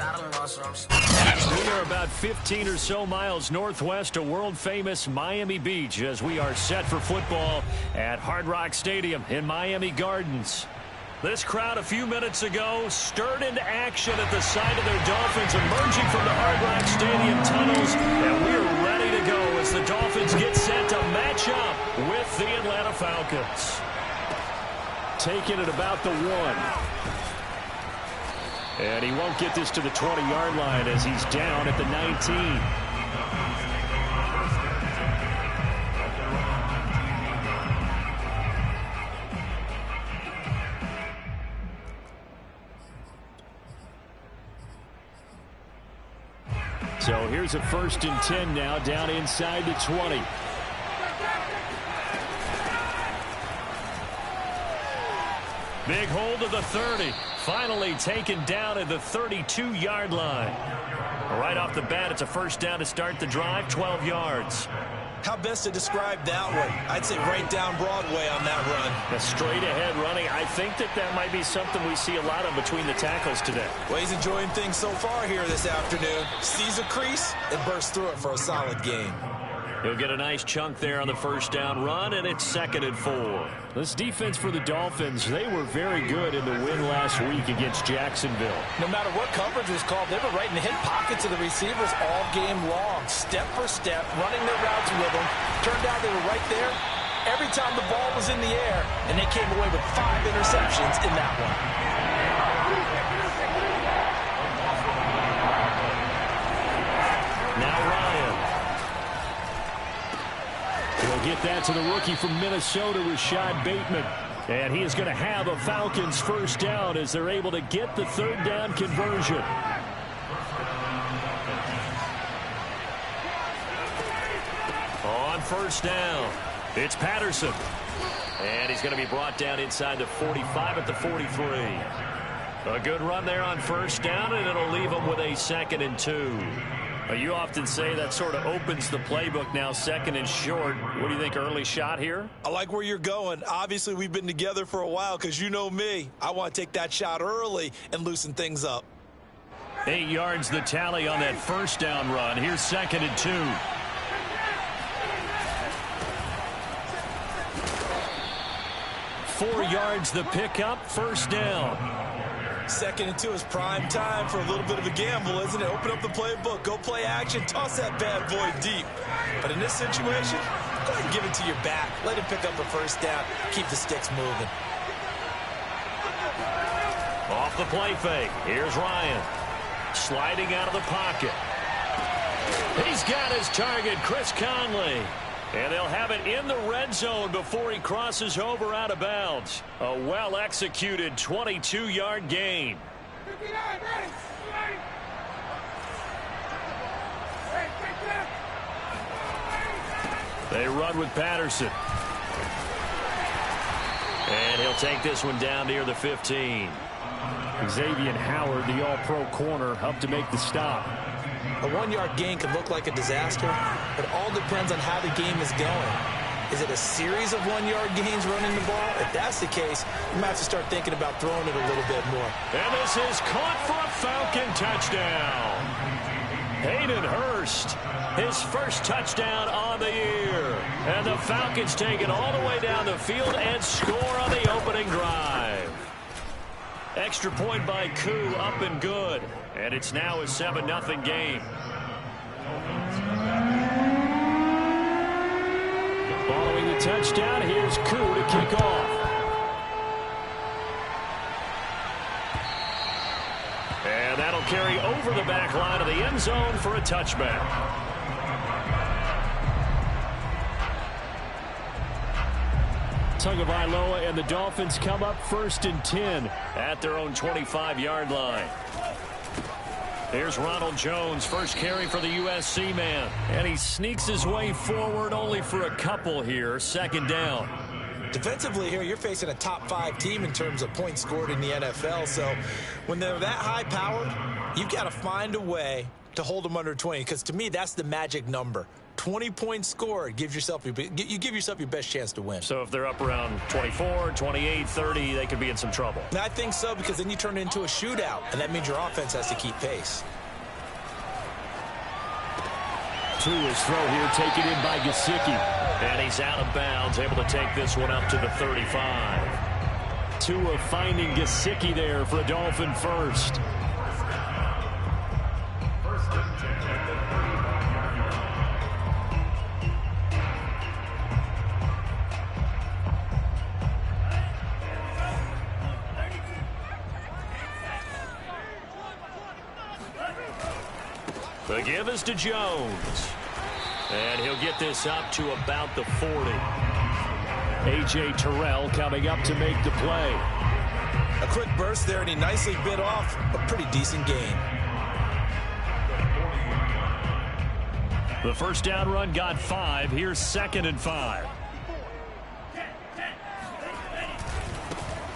We are about 15 or so miles northwest of world-famous Miami Beach as we are set for football at Hard Rock Stadium in Miami Gardens. This crowd a few minutes ago stirred into action at the side of their Dolphins emerging from the Hard Rock Stadium tunnels, and we are ready to go as the Dolphins get set to match up with the Atlanta Falcons. Taking it about the 1. And he won't get this to the 20-yard line as he's down at the 19. So here's a 1st and 10 now down inside the 20. Big hold of the 30. Finally taken down at the 32-yard line. Right off the bat, it's a 1st down to start the drive, 12 yards. How best to describe that one? I'd say right down Broadway on that run. A straight-ahead running. I think that might be something we see a lot of between the tackles today. Well, he's enjoying things so far here this afternoon. Sees a crease and bursts through it for a solid gain. He'll get a nice chunk there on the 1st down run, and it's 2nd and 4. This defense for the Dolphins, they were very good in the win last week against Jacksonville. No matter what coverage was called, they were right in the hip pockets of the receivers all game long, step for step, running their routes with them. Turned out they were right there every time the ball was in the air, and they came away with 5 interceptions in that one. Now Ryan. He'll get that to the rookie from Minnesota, Rashad Bateman. And he is going to have a Falcons 1st down as they're able to get the 3rd down conversion. On 1st down, it's Patterson. And he's going to be brought down inside the 45 at the 43. A good run there on 1st down, and it'll leave him with a 2nd and 2. You often say that sort of opens the playbook now, 2nd and short. What do you think, early shot here? I like where you're going. Obviously, we've been together for a while because you know me. I want to take that shot early and loosen things up. 8 yards the tally on that 1st down run. Here's 2nd and 2. Four yards the pickup, 1st down. 2nd and 2 is prime time for a little bit of a gamble, isn't it? Open up the playbook, go play action, toss that bad boy deep. But in this situation, go ahead and give it to your back. Let him pick up a 1st down. Keep the sticks moving. Off the play fake. Here's Ryan. Sliding out of the pocket. He's got his target, Chris Conley. And they'll have it in the red zone before he crosses over out of bounds. A well-executed 22-yard gain. They run with Patterson. And he'll take this one down near the 15. Xavier Howard, the all-pro corner, up to make the stop. A 1-yard gain could look like a disaster, but it all depends on how the game is going. Is it a series of 1-yard gains running the ball? If that's the case, you might have to start thinking about throwing it a little bit more. And this is caught for a Falcon touchdown. Hayden Hurst, his 1st touchdown on the year. And the Falcons take it all the way down the field and score on the opening drive. Extra point by Koo, up and good. And it's now a 7-0 game. Following the touchdown, here's Koo to kick off. And that'll carry over the back line of the end zone for a touchback. Tagovailoa and the Dolphins come up 1st and 10 at their own 25-yard line. Here's Ronald Jones, 1st carry for the USC man. And he sneaks his way forward only for a couple here. 2nd down. Defensively here, you're facing a top 5 team in terms of points scored in the NFL. So when they're that high-powered, you've got to find a way to hold them under 20. Because to me, that's the magic number. 20-point score, you give yourself your best chance to win. So if they're up around 24, 28, 30, they could be in some trouble. And I think so, because then you turn it into a shootout, and that means your offense has to keep pace. To his throw here, taken in by Gesicki. And he's out of bounds, able to take this one up to the 35. Tua finding Gesicki there for a Dolphin first. The give is to Jones. And he'll get this up to about the 40. A.J. Terrell coming up to make the play. A quick burst there, and he nicely bit off a pretty decent gain. The first down run got 5. Here's 2nd and 5.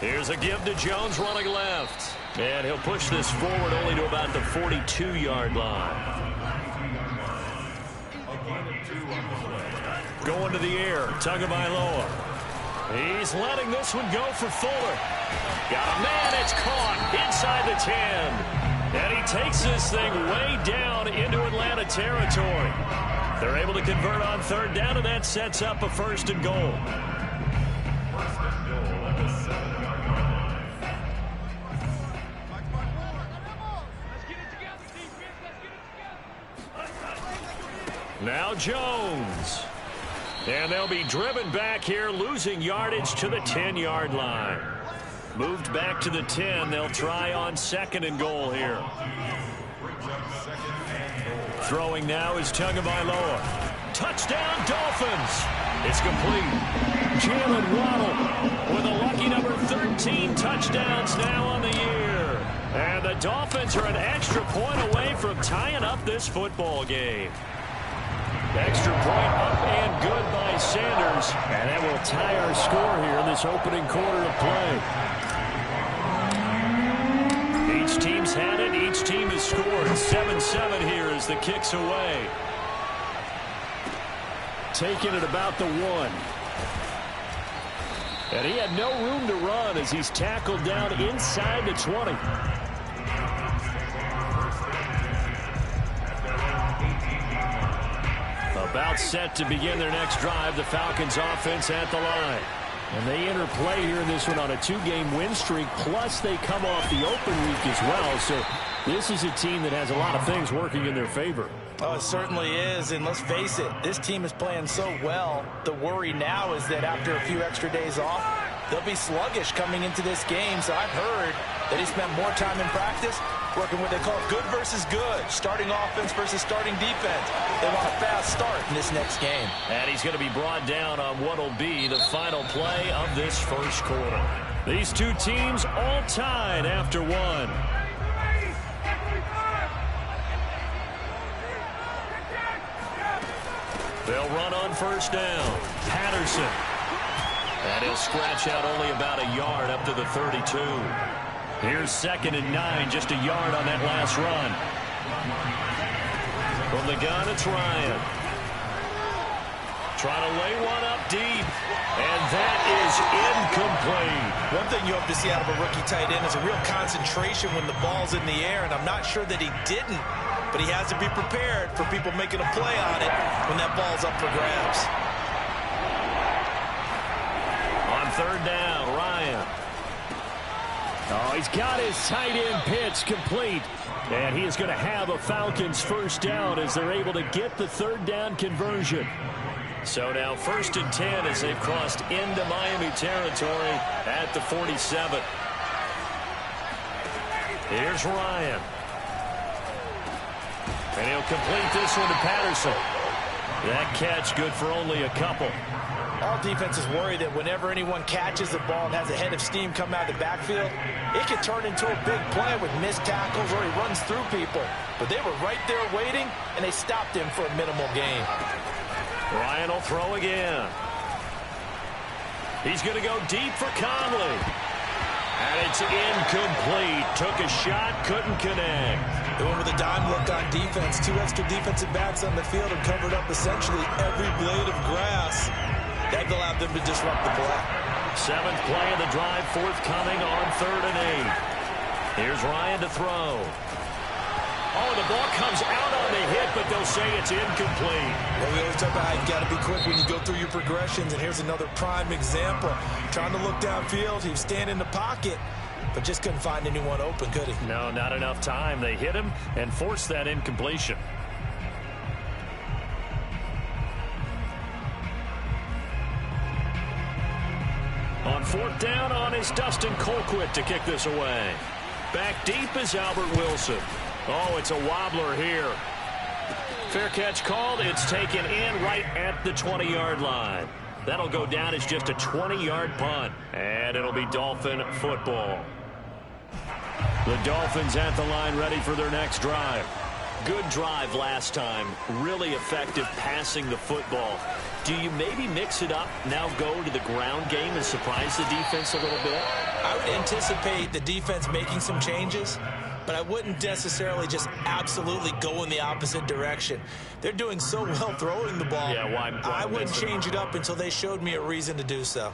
Here's a give to Jones running left. And he'll push this forward only to about the 42-yard line. Going to the air, Tagovailoa. He's letting this one go for Fuller. Got a man, it's caught inside the 10. And he takes this thing way down into Atlanta territory. They're able to convert on 3rd down, and that sets up a 1st and goal. Now Jones. And they'll be driven back here, losing yardage to the 10-yard line. Moved back to the 10. They'll try on 2nd and goal here. Throwing now is Tagovailoa. Touchdown, Dolphins. It's complete. Jalen Waddle with a lucky number 13 touchdowns now on the year. And the Dolphins are an extra point away from tying up this football game. Extra point up and good by Sanders. And that will tie our score here in this opening quarter of play. Each team's had it. Each team has scored. 7-7 here as the kick's away. Taking it about the 1. And he had no room to run as he's tackled down inside the 20. About set to begin their next drive. The Falcons offense at the line. And they enter play here in this one on a 2-game win streak. Plus they come off the open week as well. So this is a team that has a lot of things working in their favor. Oh, it certainly is. And let's face it, this team is playing so well. The worry now is that after a few extra days off, they'll be sluggish coming into this game. So I've heard that he spent more time in practice working what they call good versus good, starting offense versus starting defense. They want a fast start in this next game. And he's going to be brought down on what will be the final play of this first quarter. These two teams all tied after 1. They'll run on 1st down. Patterson. And he'll scratch out only about a yard up to the 32. Here's 2nd and 9, just a yard on that last run. From the gun, it's Ryan. Trying to lay one up deep. And that is incomplete. One thing you hope to see out of a rookie tight end is a real concentration when the ball's in the air, and I'm not sure that he didn't, but he has to be prepared for people making a play on it when that ball's up for grabs. On 3rd down, Ryan. Oh, he's got his tight end pitch complete. And he is going to have a Falcons 1st down as they're able to get the 3rd down conversion. So now 1st and 10 as they've crossed into Miami territory at the 47. Here's Ryan. And he'll complete this one to Patterson. That catch good for only a couple. All defenses worry that whenever anyone catches the ball and has a head of steam come out of the backfield, it can turn into a big play with missed tackles or he runs through people. But they were right there waiting, and they stopped him for a minimal gain. Ryan will throw again. He's going to go deep for Conley. And it's incomplete. Took a shot, couldn't connect. They went with a dime look on defense. 2 extra defensive backs on the field and covered up essentially every blade of grass. That allowed them to disrupt the play. 7th play of the drive, forthcoming on 3rd and 8. Here's Ryan to throw. Oh, the ball comes out on the hit, but they'll say it's incomplete. Well, we always talk about how you got to be quick when you go through your progressions, and here's another prime example. Trying to look downfield, he was standing in the pocket, but just couldn't find anyone open, could he? No, not enough time. They hit him and forced that incompletion. On 4th down, on is Dustin Colquitt to kick this away. Back deep is Albert Wilson. Oh, it's a wobbler here. Fair catch called. It's taken in right at the 20-yard line. That'll go down as just a 20-yard punt. And it'll be Dolphin football. The Dolphins at the line ready for their next drive. Good drive last time. Really effective passing the football. Do you maybe mix it up, now go to the ground game and surprise the defense a little bit? I would anticipate the defense making some changes, but I wouldn't necessarily just absolutely go in the opposite direction. They're doing so well throwing the ball. Yeah, why I wouldn't change it up until they showed me a reason to do so.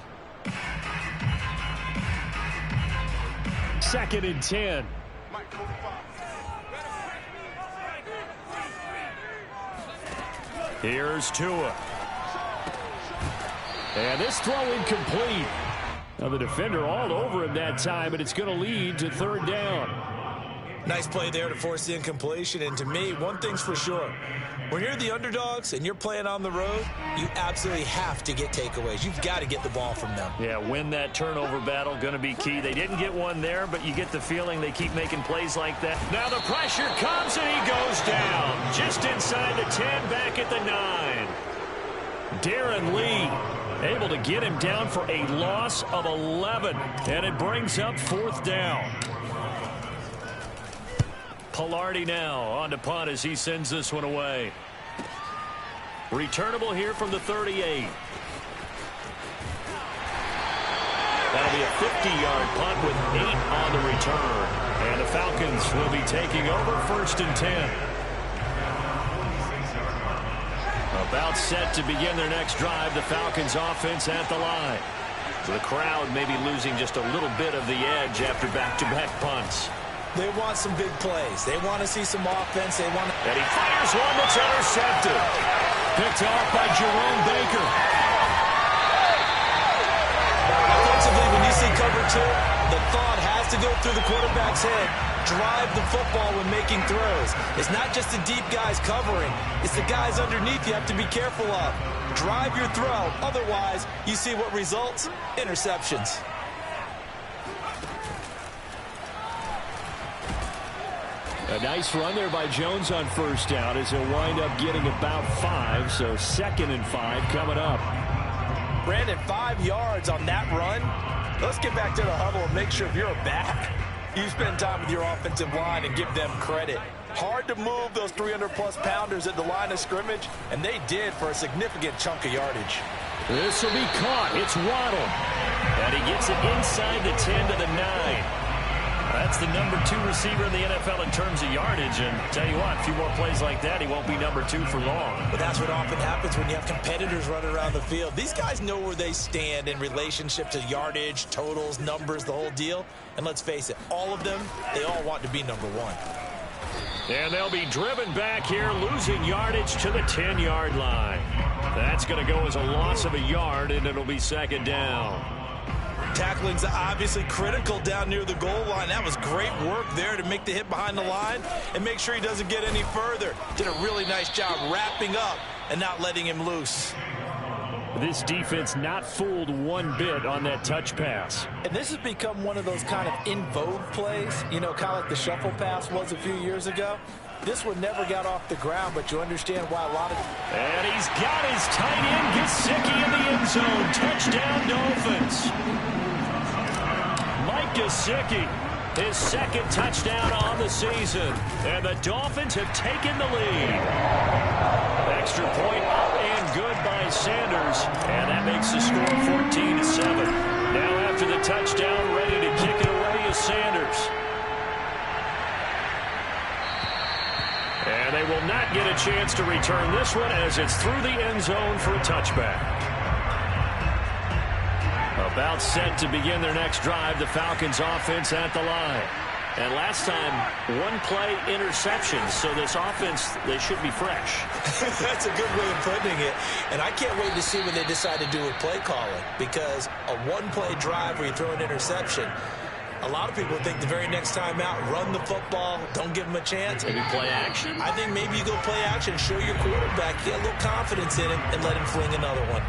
2nd and 10. Here's Tua. And this throw incomplete. Now the defender all over him that time, and it's going to lead to 3rd down. Nice play there to force the incompletion. And to me, one thing's for sure. When you're the underdogs and you're playing on the road, you absolutely have to get takeaways. You've got to get the ball from them. Yeah, win that turnover battle, going to be key. They didn't get one there, but you get the feeling they keep making plays like that. Now the pressure comes, and he goes down. Just inside the 10, back at the 9. Darren Lee able to get him down for a loss of 11. And it brings up 4th down. Pilardi now on to punt as he sends this one away. Returnable here from the 38. That'll be a 50-yard punt with 8 on the return. And the Falcons will be taking over 1st and 10. About set to begin their next drive, the Falcons offense at the line. The crowd may be losing just a little bit of the edge after back-to-back punts. They want some big plays. They want to see some offense. They want to... And he fires one that's intercepted. Picked off by Jerome Baker. Offensively, when you see cover 2, the thought has to go through the quarterback's head. Drive the football when making throws. It's not just the deep guys covering. It's the guys underneath you have to be careful of. Drive your throw. Otherwise, you see what results? Interceptions. A nice run there by Jones on 1st down as he'll wind up getting about 5. So 2nd and 5 coming up. Brandon, 5 yards on that run. Let's get back to the huddle and make sure if you're a back, you spend time with your offensive line and give them credit. Hard to move those 300-plus pounders at the line of scrimmage, and they did for a significant chunk of yardage. This will be caught. It's Waddle. And he gets it inside the 10 to the 9. That's the number 2 receiver in the NFL in terms of yardage. And tell you what, a few more plays like that, he won't be number 2 for long. But that's what often happens when you have competitors running around the field. These guys know where they stand in relationship to yardage, totals, numbers, the whole deal. And let's face it, all of them, they all want to be number 1. And they'll be driven back here, losing yardage to the 10-yard line. That's going to go as a loss of a yard, and it'll be 2nd down. Tackling's obviously critical down near the goal line. That was great work there to make the hit behind the line and make sure he doesn't get any further. Did a really nice job wrapping up and not letting him loose. This defense not fooled one bit on that touch pass. And this has become one of those kind of in vogue plays, you know, kind of like the shuffle pass was a few years ago. This one never got off the ground, but you understand why a lot of... And he's got his tight end, Gesicki, in the end zone. Touchdown, Dolphins. Mike Gesicki, his 2nd touchdown on the season. And the Dolphins have taken the lead. Extra point up and good by Sanders. And that makes the score 14-7. Now after the touchdown, ready to kick it away is Sanders. they will not get a chance to return this one as it's through the end zone for a touchback. About set to begin their next drive, the Falcons offense at the line. And last time, one-play interceptions, so this offense, they should be fresh. That's a good way of putting it. And I can't wait to see what they decide to do with play calling, because a one-play drive where you throw an interception, a lot of people think the very next time out, run the football, don't give them a chance. Maybe play action? I think maybe you go play action, show your quarterback, get a little confidence in him, and let him fling another one.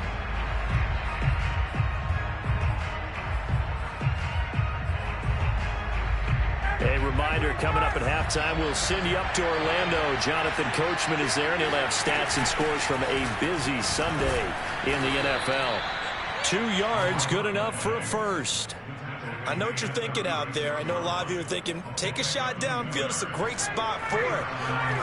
A reminder, coming up at halftime, we'll send you up to Orlando. Jonathan Coachman is there, and he'll have stats and scores from a busy Sunday in the NFL. 2 yards, good enough for a first. I know what you're thinking out there. I know a lot of you are thinking, take a shot downfield. It's a great spot for it.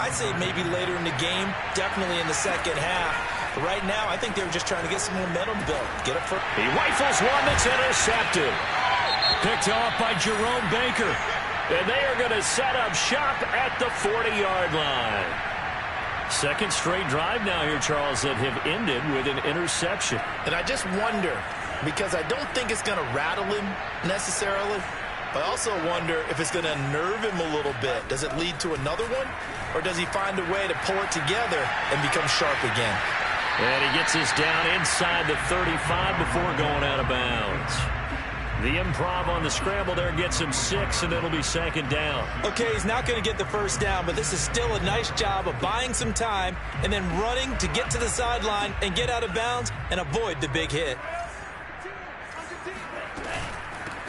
I'd say maybe later in the game, definitely in the second half. But right now, I think they were just trying to get some momentum built. Get it for. He rifles one that's intercepted. Picked off by Jerome Baker. And they are going to set up shop at the 40-yard line. Second straight drive now here, Charles, that have ended with an interception. And I just wonder, because I don't think it's going to rattle him necessarily, but I also wonder if it's going to unnerve him a little bit. Does it lead to another one? Or does he find a way to pull it together and become sharp again? And he gets us down inside the 35 before going out of bounds. The improv on the scramble there gets him 6, and it'll be second down. Okay, he's not going to get the first down, but this is still a nice job of buying some time and then running to get to the sideline and get out of bounds and avoid the big hit.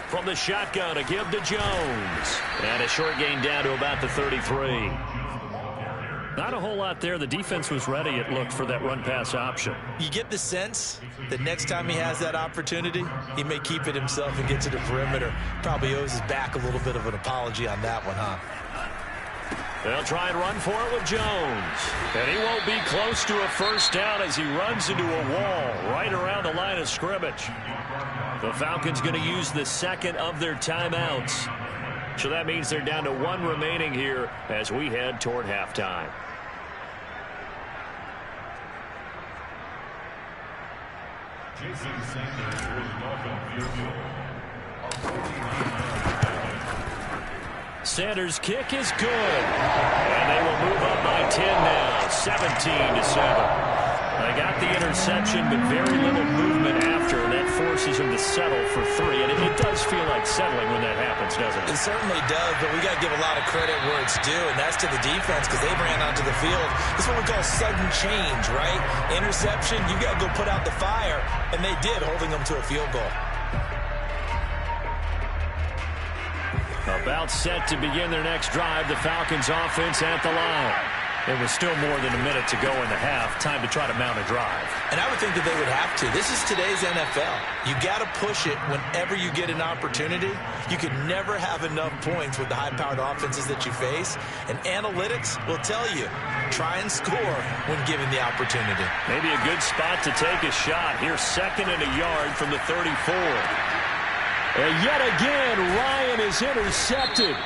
From the shotgun, a give to Jones. And a short gain down to about the 33. Not a whole lot there. The defense was ready, it looked, for that run-pass option. You get the sense that next time he has that opportunity, he may keep it himself and get to the perimeter. Probably owes his back a little bit of an apology on that one, huh? They'll try and run for it with Jones. And he won't be close to a first down as he runs into a wall right around the line of scrimmage. The Falcons going to use the second of their timeouts. So that means they're down to 1 remaining here as we head toward halftime. Sanders' kick is good. And they will move up by 10 now, 17-7. They got the interception, but very little movement after, and that forces him to settle for 3. And it does feel like settling when that happens, doesn't it? It certainly does, but we got to give a lot of credit where it's due, and that's to the defense because they ran onto the field. This is what we call sudden change, right? Interception, you got to go put out the fire, and they did, holding them to a field goal. About set to begin their next drive, the Falcons offense at the line. It was still more than a minute to go in the half. Time to try to mount a drive. And I would think that they would have to. This is today's NFL. You got to push it whenever you get an opportunity. You can never have enough points with the high-powered offenses that you face. And analytics will tell you, try and score when given the opportunity. Maybe a good spot to take a shot. Here's second and a yard from the 34. And yet again, Ryan is intercepted.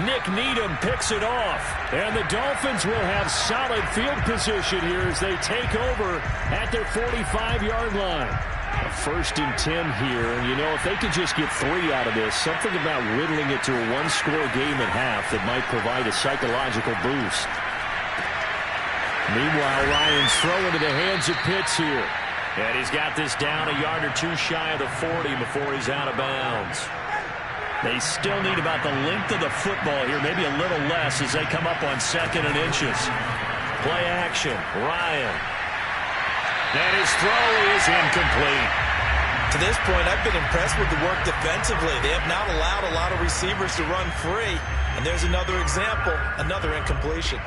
Nick Needham picks it off. And the Dolphins will have solid field position here as they take over at their 45-yard line. A 1st and 10 here. And, you know, if they could just get 3 out of this, something about whittling it to a 1-score game at half that might provide a psychological boost. Meanwhile, Ryan's throw into the hands of Pitts here. And he's got this down a yard or 2 shy of the 40 before he's out of bounds. They still need about the length of the football here, maybe a little less as they come up on 2nd and inches. Play action, Ryan. And his throw is incomplete. To this point, I've been impressed with the work defensively. They have not allowed a lot of receivers to run free. And there's another example, another incompletion.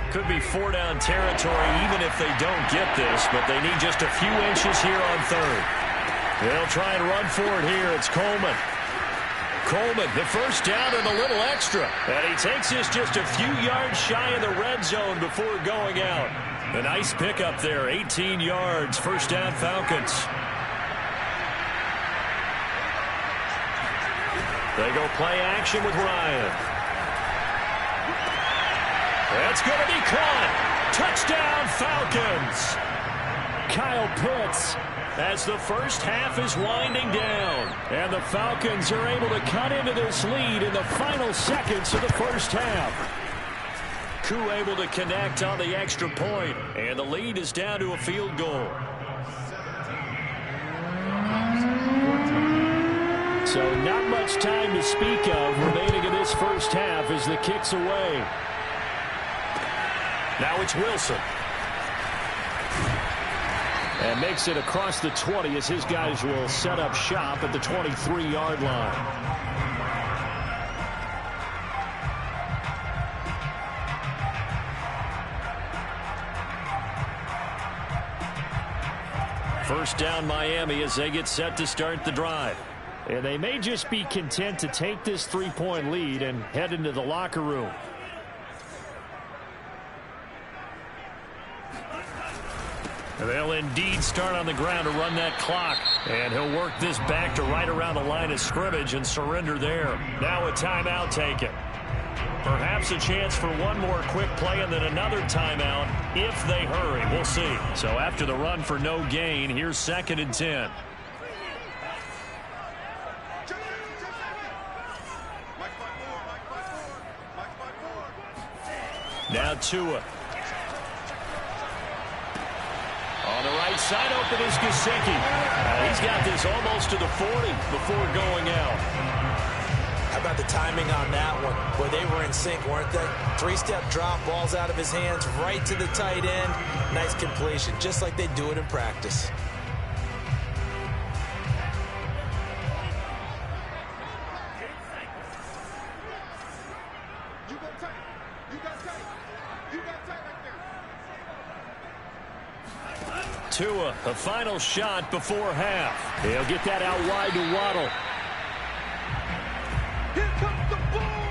Could be 4-down territory even if they don't get this, but they need just a few inches here on 3rd. They'll try and run for it here. It's Coleman. Coleman, the first down and a little extra. And he takes this just a few yards shy of the red zone before going out. A nice pickup there, 18 yards, 1st down Falcons. They go play action with Ryan. That's going to be caught. Touchdown, Falcons. Kyle Pitts as the first half is winding down. And the Falcons are able to cut into this lead in the final seconds of the first half. Koo able to connect on the extra point, and the lead is down to a field goal. So not much time to speak of remaining in this first half as the kick's away. Now it's Wilson. And makes it across the 20 as his guys will set up shop at the 23-yard line. First down Miami as they get set to start the drive. And they may just be content to take this 3-point lead and head into the locker room. They'll indeed start on the ground to run that clock. And he'll work this back to right around the line of scrimmage and surrender there. Now a timeout taken. Perhaps a chance for one more quick play and then another timeout if they hurry. We'll see. So after the run for no gain, here's 2nd and 10. Now Tua. On the right side, open is Gesicki. He's got this almost to the 40 before going out. How about the timing on that one? Where they were in sync, weren't they? 3-step drop, balls out of his hands, right to the tight end. Nice completion, just like they do it in practice. Tua, a final shot before half. He'll get that out wide to Waddle. Here comes the ball.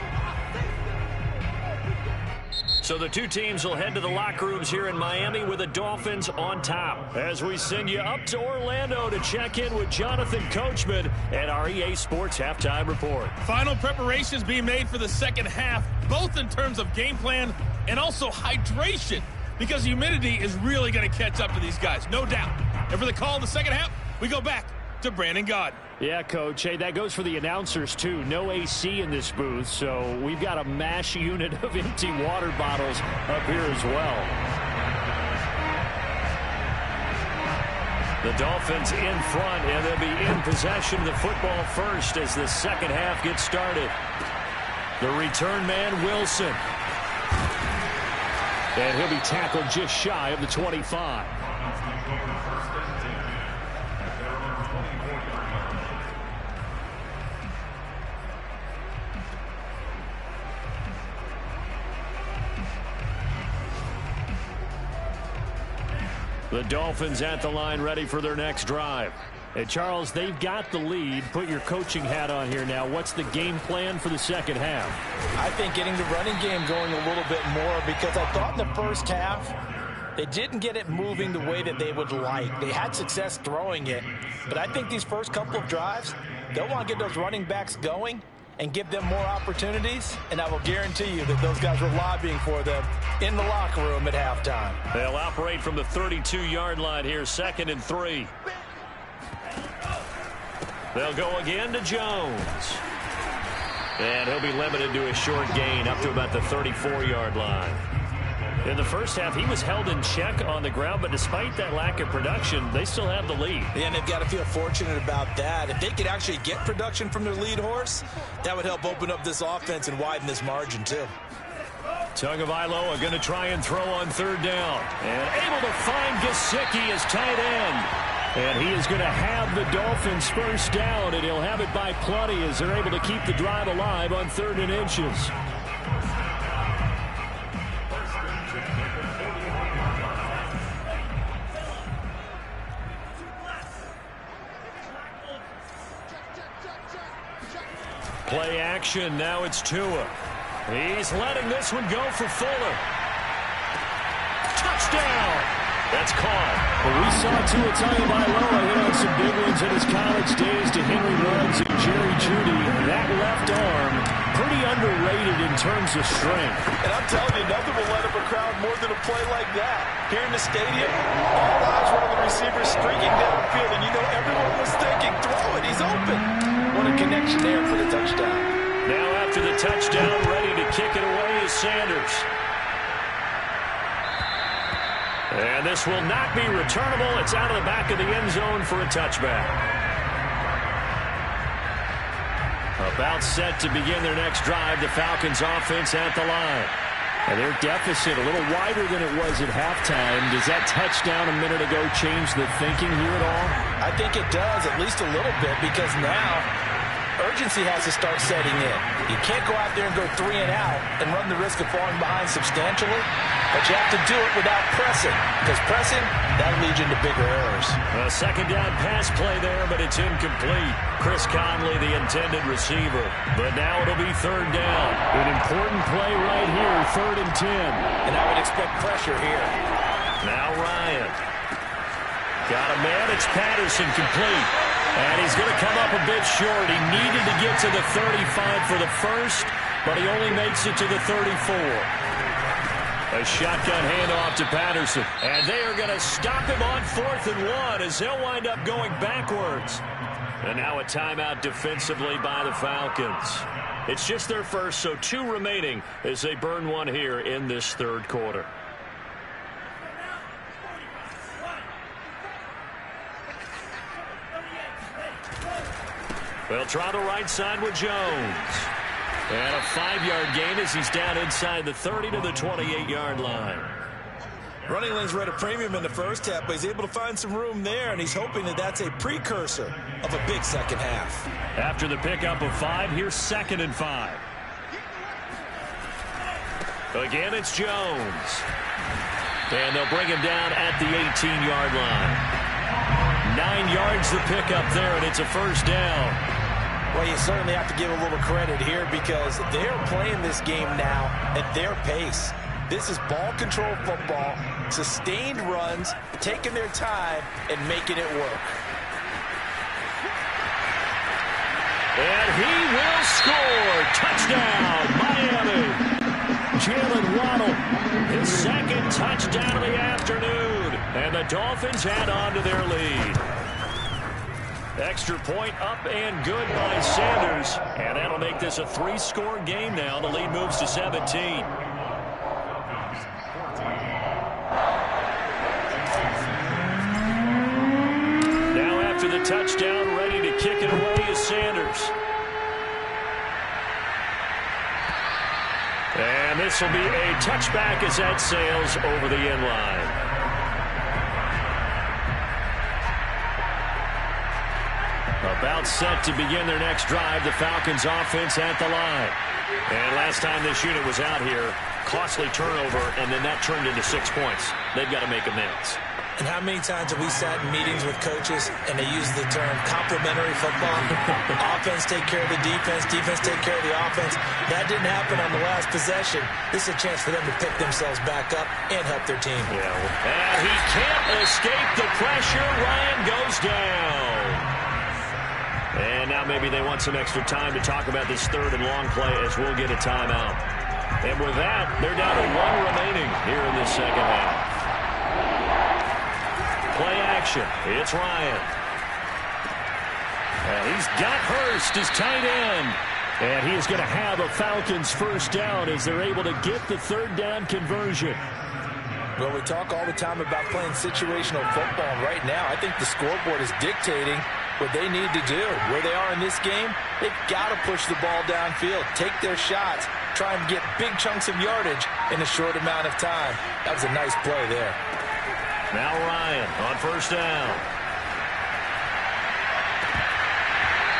So the two teams will head to the locker rooms here in Miami with the Dolphins on top. As we send you up to Orlando to check in with Jonathan Coachman at our EA Sports Halftime Report. Final preparations being made for the second half, both in terms of game plan and also hydration, because humidity is really going to catch up to these guys, no doubt. And for the call in the second half, we go back to Brandon Gaudin. Yeah, Coach. Hey, that goes for the announcers, too. No AC in this booth, so we've got a mash unit of empty water bottles up here as well. The Dolphins in front, and they'll be in possession of the football first as the second half gets started. The return man, Wilson. And he'll be tackled just shy of the 25. The Dolphins at the line ready for their next drive. Hey, Charles, they've got the lead. Put your coaching hat on here now. What's the game plan for the second half? I think getting the running game going a little bit more, because I thought in the first half they didn't get it moving the way that they would like. They had success throwing it, but I think these first couple of drives, they'll want to get those running backs going and give them more opportunities, and I will guarantee you that those guys were lobbying for them in the locker room at halftime. They'll operate from the 32-yard line here, 2nd and 3. They'll go again to Jones. And he'll be limited to a short gain up to about the 34-yard line. In the first half, he was held in check on the ground, but despite that lack of production, they still have the lead. And they've got to feel fortunate about that. If they could actually get production from their lead horse, that would help open up this offense and widen this margin, too. Tagovailoa going to try and throw on 3rd down. And able to find Gesicki as tight end. And he is going to have the Dolphins first down, and he'll have it by plenty as they're able to keep the drive alive on 3rd and inches. Play action. Now it's Tua. He's letting this one go for Fuller. Touchdown. That's caught. Well, we saw Tua Tagovailoa hit on some big ones in his college days to Henry Ruggs and Jerry Jeudy. That left needed in terms of strength. And I'm telling you, nothing will light up a crowd more than a play like that. Here in the stadium, all eyes were on the receiver streaking downfield, and you know everyone was thinking, throw it, he's open. What a connection there for the touchdown. Now after the touchdown, ready to kick it away is Sanders. And this will not be returnable. It's out of the back of the end zone for a touchback. About set to begin their next drive, the Falcons offense at the line. And their deficit a little wider than it was at halftime. Does that touchdown a minute ago change the thinking here at all? I think it does, at least a little bit, because now urgency has to start setting in. You can't go out there and go 3 and out and run the risk of falling behind substantially, but you have to do it without pressing, because pressing, that'll lead you into bigger errors. A second down pass play there, but it's incomplete. Chris Conley, the intended receiver, but now it'll be third down. An important play right here, 3rd and 10. And I would expect pressure here. Now Ryan. Got a man, it's Patterson, complete. And he's going to come up a bit short. He needed to get to the 35 for the first, but he only makes it to the 34. A shotgun handoff to Patterson. And they are going to stop him on 4th and 1 as he'll wind up going backwards. And now a timeout defensively by the Falcons. It's just their first, so 2 remaining as they burn one here in this 3rd quarter. They'll try the right side with Jones. And a 5-yard gain as he's down inside the 30 to the 28-yard line. Running lanes were at a premium in the first half, but he's able to find some room there, and he's hoping that that's a precursor of a big second half. After the pickup of 5, here's 2nd and 5. Again, it's Jones. And they'll bring him down at the 18-yard line. 9 yards the pickup there, and it's a first down. Well, you certainly have to give a little credit here because they're playing this game now at their pace. This is ball control football, sustained runs, taking their time, and making it work. And he will score. Touchdown, Miami. Jalen Waddle, his 2nd touchdown of the afternoon. And the Dolphins add on to their lead. Extra point up and good by Sanders. And that'll make this a 3-score game now. The lead moves to 17. Now after the touchdown, ready to kick it away is Sanders. And this will be a touchback as that sails over the end line. About set to begin their next drive, the Falcons offense at the line. And last time this unit was out here, costly turnover, and then that turned into 6 points. They've got to make amends. And how many times have we sat in meetings with coaches and they use the term complementary football? Offense take care of the defense, defense take care of the offense. That didn't happen on the last possession. This is a chance for them to pick themselves back up and help their team. Yeah. And he can't escape the pressure. Ryan goes down. And now maybe they want some extra time to talk about this 3rd and long play as we'll get a timeout. And with that, they're down to 1 remaining here in this second half. Play action. It's Ryan. And he's got Hurst, his tight end. And he is going to have a Falcons first down as they're able to get the 3rd down conversion. Well, we talk all the time about playing situational football. Right now, I think the scoreboard is dictating what they need to do. Where they are in this game, they've got to push the ball downfield, take their shots, try and get big chunks of yardage in a short amount of time. That was a nice play there. Now Ryan on first down.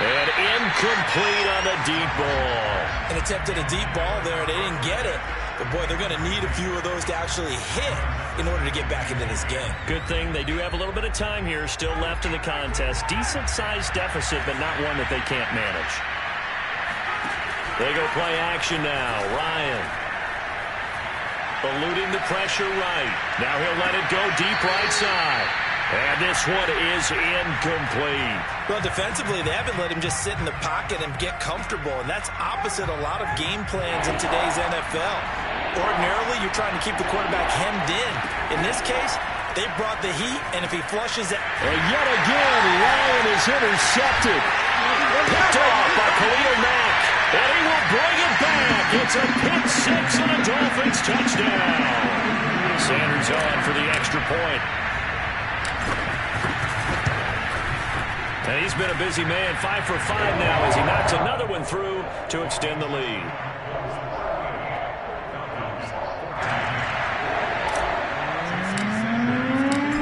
And incomplete on the deep ball. An attempt at a deep ball there. They didn't get it. But, boy, they're going to need a few of those to actually hit in order to get back into this game. Good thing they do have a little bit of time here still left in the contest. Decent-sized deficit, but not one that they can't manage. They go play action now. Ryan eluding the pressure right. Now he'll let it go deep right side. And this one is incomplete. Well, defensively, they haven't let him just sit in the pocket and get comfortable, and that's opposite a lot of game plans in today's NFL. Ordinarily, you're trying to keep the quarterback hemmed in. In this case, they brought the heat, and if he flushes it... And yet again, Ryan is intercepted. Picked off by Khalil Mack, and he will bring it back. It's a pick six and a Dolphins touchdown. Sanders on for the extra point. And he's been a busy man, 5 for 5 now as he knocks another one through to extend the lead.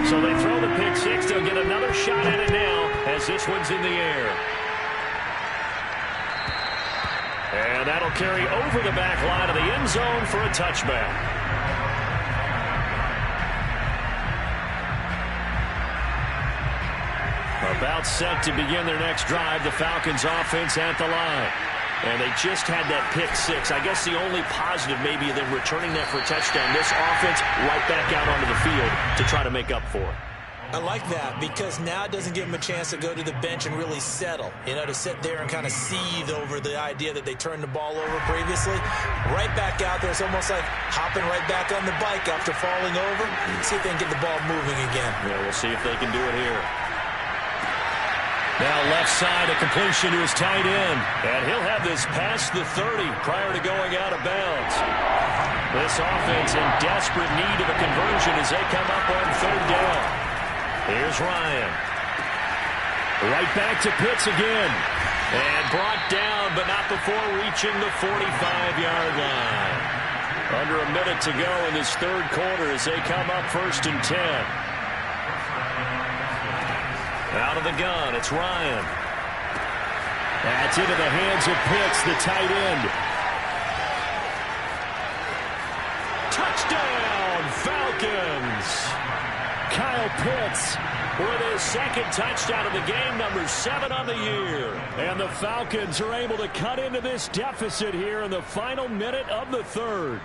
So they throw the pick six. They'll get another shot at it now as this one's in the air. And that'll carry over the back line of the end zone for a touchback. About set to begin their next drive, the Falcons offense at the line. And they just had that pick six. I guess the only positive maybe of them returning that for a touchdown. This offense right back out onto the field to try to make up for it. I like that because now it doesn't give them a chance to go to the bench and really settle. You know, to sit there and kind of seethe over the idea that they turned the ball over previously. Right back out there. It's almost like hopping right back on the bike after falling over. See if they can get the ball moving again. Yeah, we'll see if they can do it here. Now left side, a completion to his tight end. And he'll have this past the 30 prior to going out of bounds. This offense in desperate need of a conversion as they come up on third down. Here's Ryan. Right back to Pitts again. And brought down, but not before reaching the 45-yard line. Under a minute to go in this third quarter as they come up 1st and 10. Out of the gun, it's Ryan. That's into the hands of Pitts, the tight end. Touchdown, Falcons! Kyle Pitts with his second touchdown of the game, number 7 on the year. And the Falcons are able to cut into this deficit here in the final minute of the third.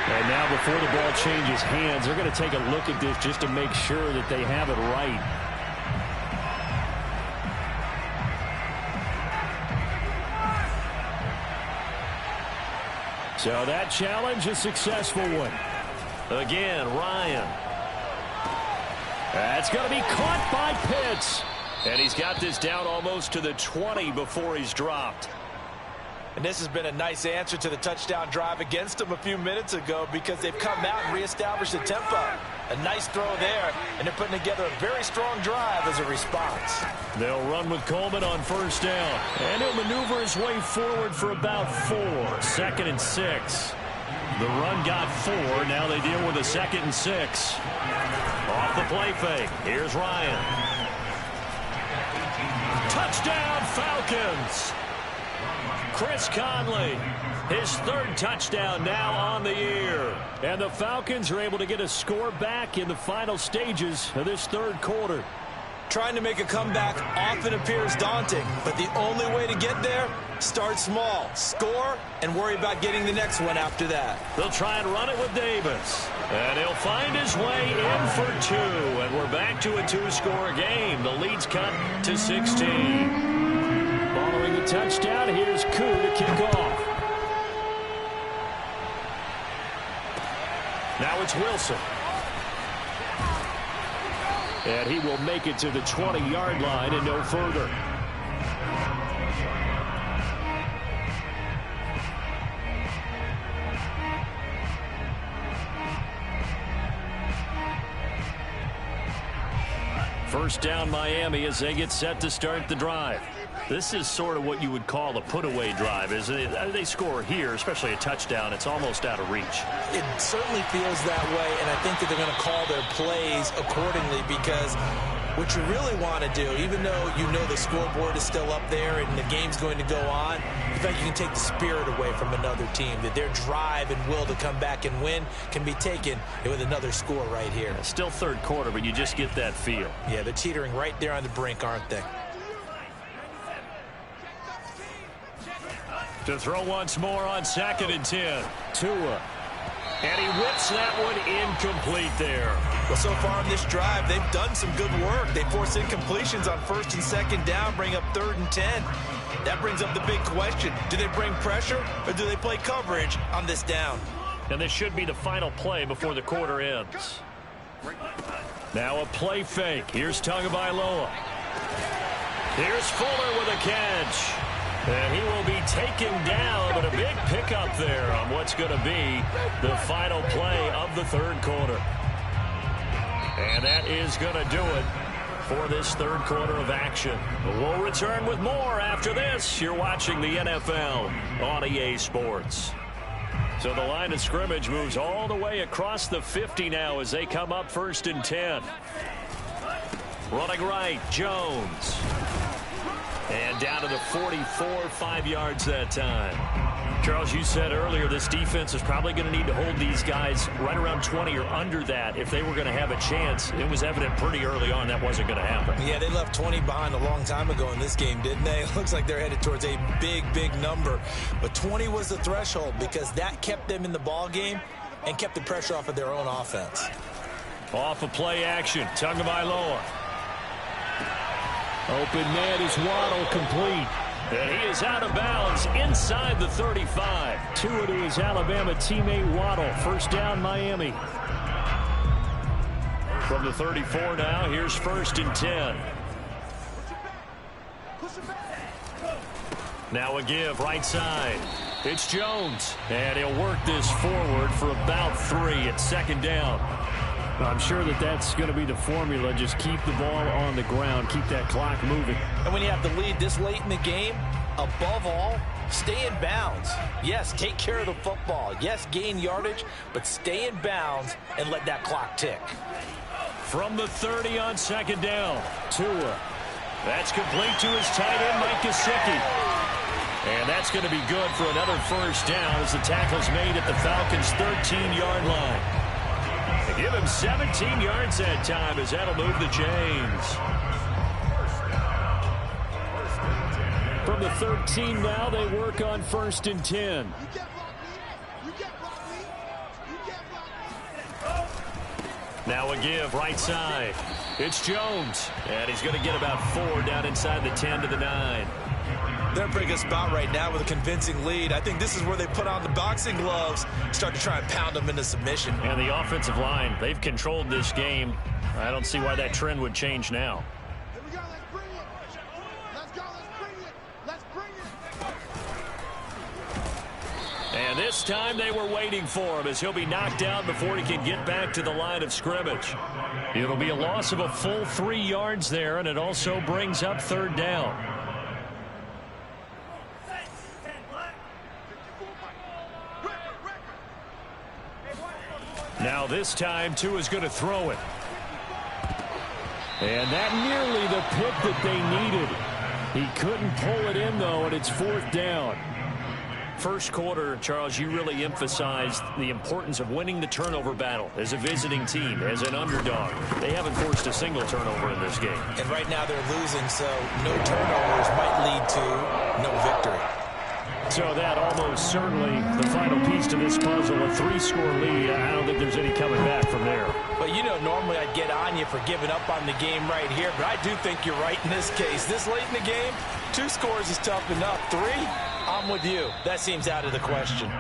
And now before the ball changes hands, they're going to take a look at this just to make sure that they have it right. So that challenge, a successful one. Again, Ryan. That's going to be caught by Pitts. And he's got this down almost to the 20 before he's dropped. And this has been a nice answer to the touchdown drive against them a few minutes ago because they've come out and reestablished the tempo. A nice throw there, and they're putting together a very strong drive as a response. They'll run with Coleman on first down. And he'll maneuver his way forward for about 4. 2nd and 6. The run got 4. Now they deal with a 2nd and 6. Off the play fake. Here's Ryan. Touchdown, Falcons! Chris Conley, his 3rd touchdown now on the year. And the Falcons are able to get a score back in the final stages of this third quarter. Trying to make a comeback often appears daunting, but the only way to get there, start small, score, and worry about getting the next one after that. They'll try and run it with Davis. And he'll find his way in for 2. And we're back to a 2-score game. The lead's cut to 16. Following the touchdown, here's Koo to kick off. Now it's Wilson. And he will make it to the 20-yard line and no further. First down, Miami, as they get set to start the drive. This is sort of what you would call a put-away drive, isn't it? They score here, especially a touchdown. It's almost out of reach. It certainly feels that way, and I think that they're going to call their plays accordingly because what you really want to do, even though you know the scoreboard is still up there and the game's going to go on, you think you can take the spirit away from another team, that their drive and will to come back and win can be taken with another score right here. Still third quarter, but you just get that feel. Yeah, they're teetering right there on the brink, aren't they? To throw once more on 2nd and 10. Tua. And he whips that one incomplete there. Well, so far in this drive, they've done some good work. They force incompletions on 1st and 2nd down, bring up 3rd and 10. That brings up the big question. Do they bring pressure or do they play coverage on this down? And this should be the final play before the quarter ends. Now a play fake. Here's Tagovailoa. Here's Fuller with a catch. And he will be taken down, but a big pickup there on what's going to be the final play of the 3rd quarter. And that is going to do it for this 3rd quarter of action. We'll return with more after this. You're watching the NFL on EA Sports. So the line of scrimmage moves all the way across the 50 now as they come up 1st and 10. Running right, Jones. And down to the 44, 5 yards that time. Charles, you said earlier this defense is probably going to need to hold these guys right around 20 or under that if they were going to have a chance. It was evident pretty early on that wasn't going to happen. Yeah, they left 20 behind a long time ago in this game, didn't they? It looks like they're headed towards a big, big number. But 20 was the threshold because that kept them in the ball game and kept the pressure off of their own offense. Off of play action, Tagovailoa. Open man is Waddle, complete. And he is out of bounds inside the 35. Tua to his Alabama teammate Waddle. 1st down, Miami. From the 34 now, here's 1st and 10. Now a give, right side. It's Jones. And he'll work this forward for about 3 at 2nd down. I'm sure that's going to be the formula. Just keep the ball on the ground. Keep that clock moving. And when you have the lead this late in the game, above all, stay in bounds. Yes, take care of the football. Yes, gain yardage, but stay in bounds and let that clock tick. From the 30 on 2nd down, Tua. That's complete to his tight end, Mike Gesicki. And that's going to be good for another 1st down as the tackle's made at the Falcons' 13-yard line. They give him 17 yards that time as that'll move the chains. From the 13 now, they work on 1st and 10. Now a give, right side. It's Jones. And he's going to get about 4 down inside the 10 to the 9. They're in a pretty good spot right now with a convincing lead. I think this is where they put on the boxing gloves, start to try and pound them into submission. And the offensive line, they've controlled this game. I don't see why that trend would change now. Here we go, let's bring it. Let's go, let's bring it. Let's bring it. And this time they were waiting for him as he'll be knocked down before he can get back to the line of scrimmage. It'll be a loss of a full 3 yards there, and it also brings up 3rd down. Now this time, Tua's going to throw it. And that nearly the pick that they needed. He couldn't pull it in, though, and it's 4th down. First quarter, Charles, you really emphasized the importance of winning the turnover battle as a visiting team, as an underdog. They haven't forced a single turnover in this game. And right now they're losing, so no turnovers might lead to no victory. So that almost certainly the final piece to this puzzle, a 3-score lead. I don't think there's any coming back from there. But, you know, normally I'd get on you for giving up on the game right here, but I do think you're right in this case. This late in the game, 2 scores is tough enough. 3, I'm with you. That seems out of the question.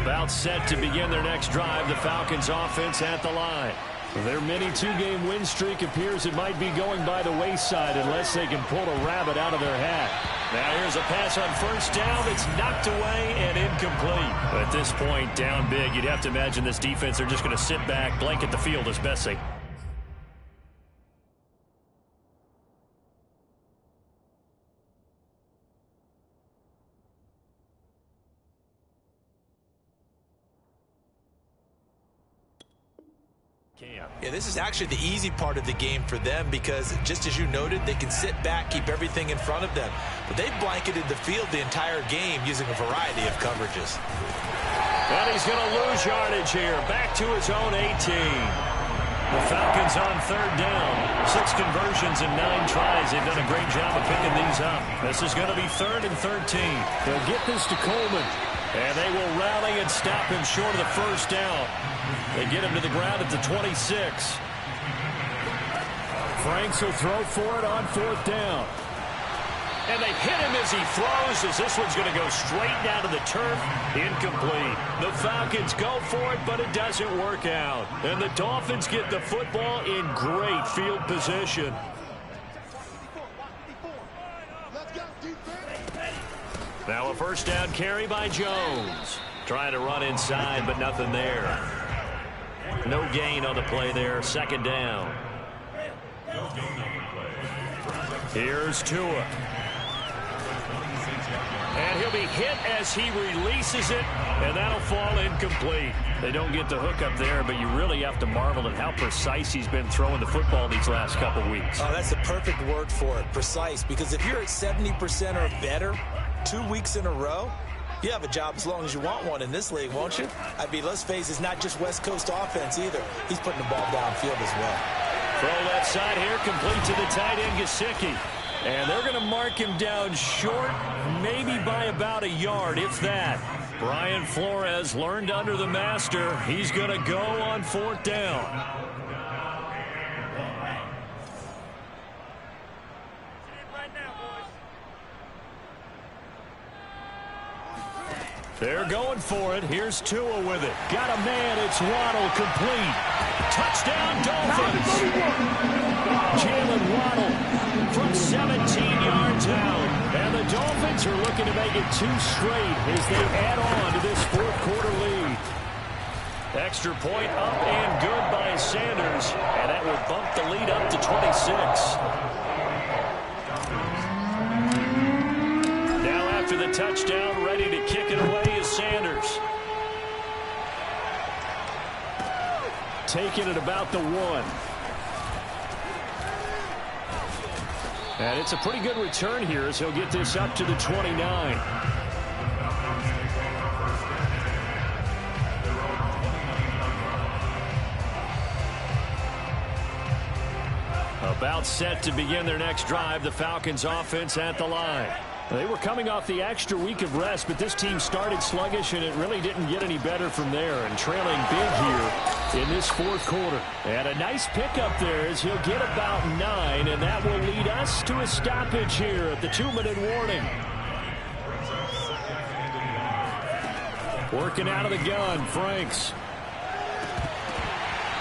About set to begin their next drive, the Falcons offense at the line. Their mini 2-game win streak appears it might be going by the wayside unless they can pull a rabbit out of their hat. Now here's a pass on 1st down that's knocked away and incomplete. At this point, down big, you'd have to imagine this defense, they're just going to sit back, blanket the field as best they can. Yeah, this is actually the easy part of the game for them because, just as you noted, they can sit back, keep everything in front of them. But they've blanketed the field the entire game using a variety of coverages. And he's going to lose yardage here. Back to his own 18. The Falcons on 3rd down. 6 conversions in 9 tries. They've done a great job of picking these up. This is going to be 3rd and 13. They'll get this to Coleman. And they will rally and stop him short of the first down. They get him to the ground at the 26. Franks will throw for it on 4th down. And they hit him as he throws, as this one's going to go straight down to the turf. Incomplete. The Falcons go for it, but it doesn't work out. And the Dolphins get the football in great field position. Now a first down carry by Jones. Trying to run inside, but nothing there. No gain on the play there. 2nd down. Here's Tua. And he'll be hit as he releases it, and that'll fall incomplete. They don't get the hook up there, but you really have to marvel at how precise he's been throwing the football these last couple weeks. Oh, that's the perfect word for it, precise, because if you're at 70% or better 2 weeks in a row, you have a job as long as you want one in this league, won't you? I mean, let's face it, it's not just West Coast offense either. He's putting the ball downfield as well. Throw left side here, complete to the tight end, Gesicki. And they're going to mark him down short, maybe by about a yard, if that. Brian Flores learned under the master. He's going to go on 4th down. They're going for it. Here's Tua with it. Got a man. It's Waddle, complete. Touchdown, Dolphins. Jalen Waddle from 17 yards out. And the Dolphins are looking to make it 2 straight as they add on to this 4th quarter lead. Extra point up and good by Sanders. And that will bump the lead up to 26. Now after the touchdown, ready to kick it away is Sanders. Taking it about the 1. And it's a pretty good return here as he'll get this up to the 29. About set to begin their next drive, the Falcons offense at the line. They were coming off the extra week of rest, but this team started sluggish, and it really didn't get any better from there. And trailing big here in this 4th quarter. And a nice pickup there as he'll get about 9, and that will lead us to a stoppage here at the 2-minute warning. Working out of the gun, Franks.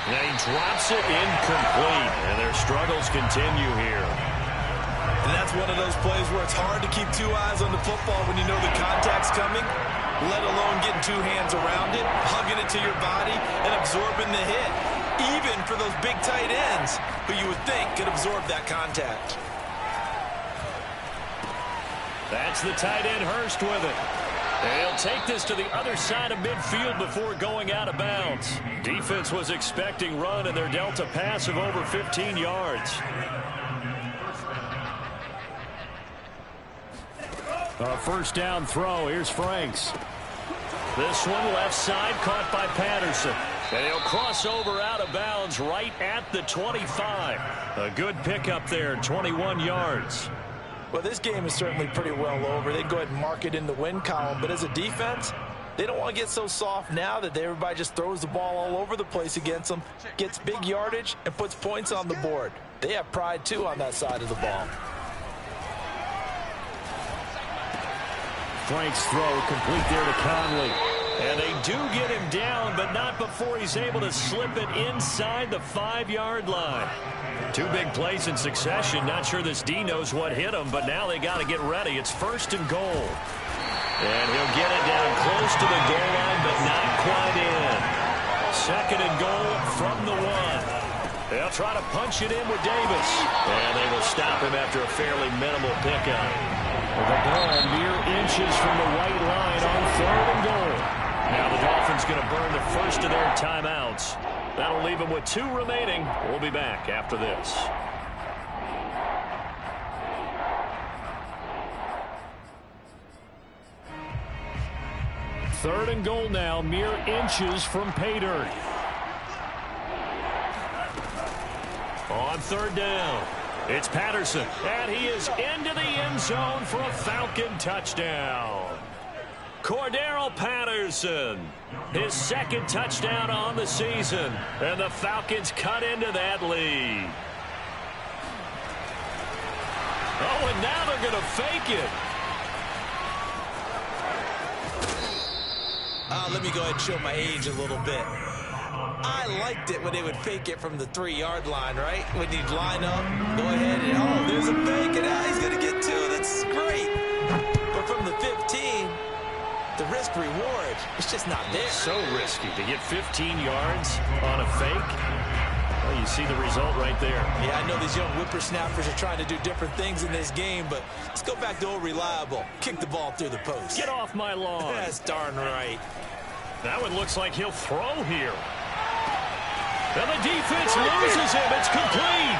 And he drops it incomplete, and their struggles continue here. And that's one of those plays where it's hard to keep 2 eyes on the football when you know the contact's coming, let alone getting 2 hands around it, hugging it to your body, and absorbing the hit, even for those big tight ends who you would think could absorb that contact. That's the tight end Hurst with it. And he'll take this to the other side of midfield before going out of bounds. Defense was expecting run, and they're dealt a pass of over 15 yards. A first down throw. Here's Franks. This one left side caught by Patterson. And he'll cross over out of bounds right at the 25. A good pickup there, 21 yards. Well, this game is certainly pretty well over. They'd go ahead and mark it in the win column. But as a defense, they don't want to get so soft now that everybody just throws the ball all over the place against them, gets big yardage, and puts points on the board. They have pride, too, on that side of the ball. Franks throw complete there to Conley. And they do get him down, but not before he's able to slip it inside the 5-yard line. 2 big plays in succession. Not sure this D knows what hit him, but now they got to get ready. It's 1st and goal. And he'll get it down close to the goal line, but not quite in. 2nd and goal from the 1. They'll try to punch it in with Davis. And they will stop him after a fairly minimal pickup. The ball mere inches from the white line on 3rd and goal. Now the Dolphins going to burn the first of their timeouts. That'll leave them with 2 remaining. We'll be back after this. Third and goal now, mere inches from pay dirt. On third down, it's Patterson, and he is into the end zone for a Falcon touchdown. Cordero Patterson, his second touchdown on the season, and the Falcons cut into that lead. Oh, and now they're going to fake it. Let me go ahead and show my age a little bit. I liked it when they would fake it from the 3-yard line, right? When you'd line up, go ahead and, oh, there's a fake, and he's going to get 2. That's great. But from the 15, the risk-reward, it's just not there. So risky to get 15 yards on a fake. Well, you see the result right there. Yeah, I know these young whippersnappers are trying to do different things in this game, but let's go back to old reliable. Kick the ball through the post. Get off my lawn. That's darn right. That one looks like he'll throw here. And the defense loses him. It's complete.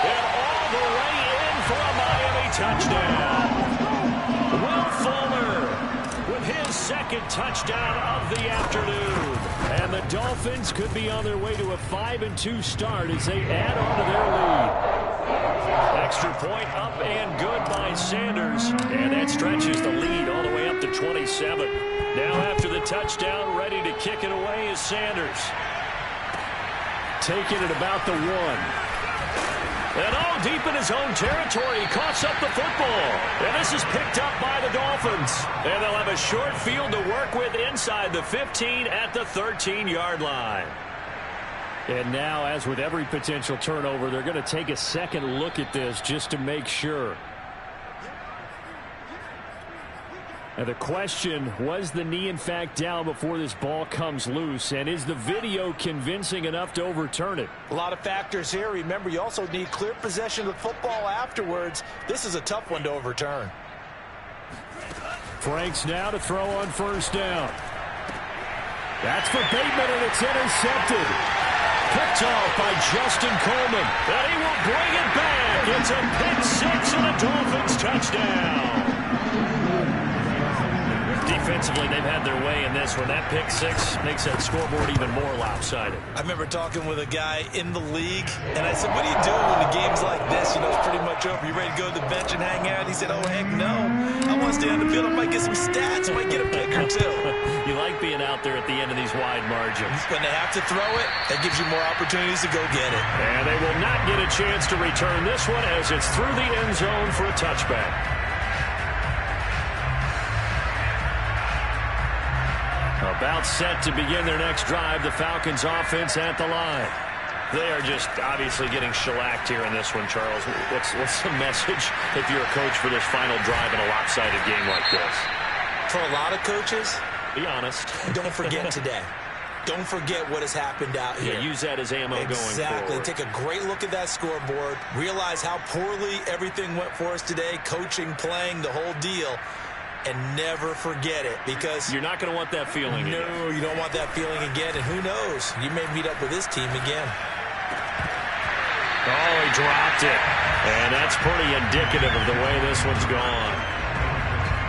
And all the way in for a Miami touchdown. Will Fuller with his second touchdown of the afternoon. And the Dolphins could be on their way to a 5-2 start as they add on to their lead. Extra point up and good by Sanders. And that stretches the lead all the way up to 27. Now after the touchdown, ready to kick it away is Sanders. Taking it about the 1. And all deep in his own territory, he coughs up the football. And this is picked up by the Dolphins. And they'll have a short field to work with inside the 15 at the 13-yard line. And now, as with every potential turnover, they're going to take a second look at this just to make sure. And the question, was the knee in fact down before this ball comes loose? And is the video convincing enough to overturn it? A lot of factors here. Remember, you also need clear possession of the football afterwards. This is a tough one to overturn. Franks now to throw on first down. That's for Bateman, and it's intercepted. Picked off by Justin Coleman. And he will bring it back. It's a pick 6 and a Dolphins touchdown. Defensively, they've had their way in this one. That pick 6 makes that scoreboard even more lopsided. I remember talking with a guy in the league, and I said, what do you do when the game's like this? You know, it's pretty much over. You ready to go to the bench and hang out? He said, oh, heck no. I want to stay on the field. I might get some stats. I might get a pick or 2. You like being out there at the end of these wide margins. When they have to throw it, that gives you more opportunities to go get it. And they will not get a chance to return this one as it's through the end zone for a touchback. About set to begin their next drive, the Falcons offense at the line. They are just obviously getting shellacked here in this one, Charles. What's the message if you're a coach for this final drive in a lopsided game like this? For a lot of coaches, be honest. Don't forget today. Don't forget what has happened out here. Yeah, use that as ammo going forward. Exactly. Take a great look at that scoreboard. Realize how poorly everything went for us today. Coaching, playing, the whole deal. And never forget it, because you're not going to want that feeling again. No, you don't want that feeling again. And who knows? You may meet up with this team again. Oh, he dropped it. And that's pretty indicative of the way this one's gone.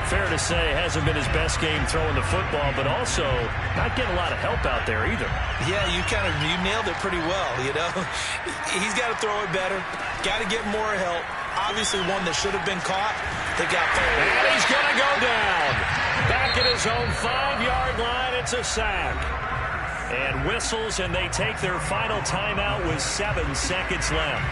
Fair to say, hasn't been his best game throwing the football, but also not getting a lot of help out there either. Yeah, you nailed it pretty well, you know. He's got to throw it better. Got to get more help. Obviously one that should have been caught. They got there. And he's going to go down. Back at his own 5-yard line. It's a sack. And whistles, and they take their final timeout with 7 seconds left.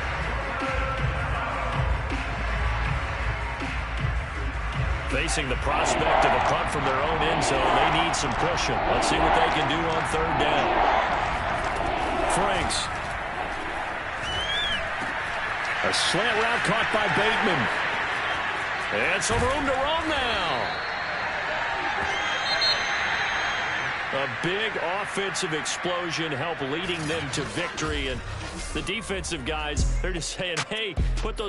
Facing the prospect of a punt from their own end zone, they need some cushion. Let's see what they can do on third down. Franks. A slant route caught by Bateman. And some room to run now. A big offensive explosion helped leading them to victory. And the defensive guys, they're just saying, hey, put those